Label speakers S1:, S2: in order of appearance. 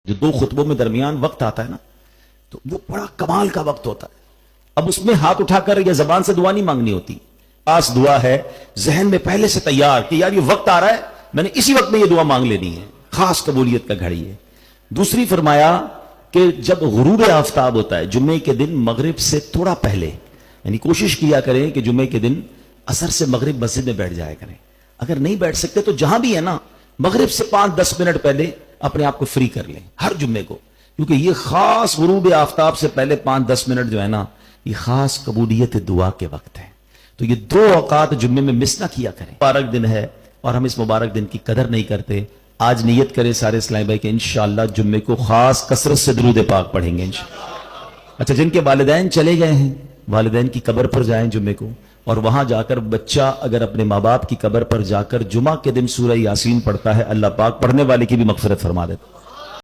S1: جو دو خطبوں میں درمیان وقت آتا ہے نا، تو وہ بڑا کمال کا وقت ہوتا ہے. اب اس میں ہاتھ اٹھا کر یا زبان سے دعا نہیں مانگنی ہوتی، خاص دعا ہے ذہن میں پہلے سے تیار کہ یار یہ وقت آ رہا ہے، میں نے اسی وقت میں یہ دعا مانگ لینی ہے. خاص قبولیت کا گھڑی ہے. دوسری فرمایا کہ جب غروب آفتاب ہوتا ہے جمعے کے دن مغرب سے تھوڑا پہلے، یعنی کوشش کیا کریں کہ جمعے کے دن عصر سے مغرب مسجد میں بیٹھ جایا کریں. اگر نہیں بیٹھ سکتے تو جہاں بھی ہے نا، مغرب سے 5-10 منٹ پہلے اپنے آپ کو فری کر لیں ہر جمعے کو، کیونکہ یہ خاص غروب آفتاب سے پہلے 5-10 منٹ جو ہے نا، یہ خاص قبولیت دعا کے وقت ہے. تو یہ 2 اوقات جمعے میں مس نہ کیا کریں. مبارک دن ہے اور ہم اس مبارک دن کی قدر نہیں کرتے. آج نیت کریں سارے اسلامی بھائی کہ انشاءاللہ جمعے کو خاص کثرت سے درود پاک پڑھیں گے انشاءاللہ. اچھا، جن کے والدین چلے گئے ہیں، والدین کی قبر پر جائیں جمعے کو، اور وہاں جا کر بچہ اگر اپنے ماں باپ کی قبر پر جا کر جمعہ کے دن سورہ یاسین پڑھتا ہے، اللہ پاک پڑھنے والے کی بھی مغفرت فرما دیتا ہے.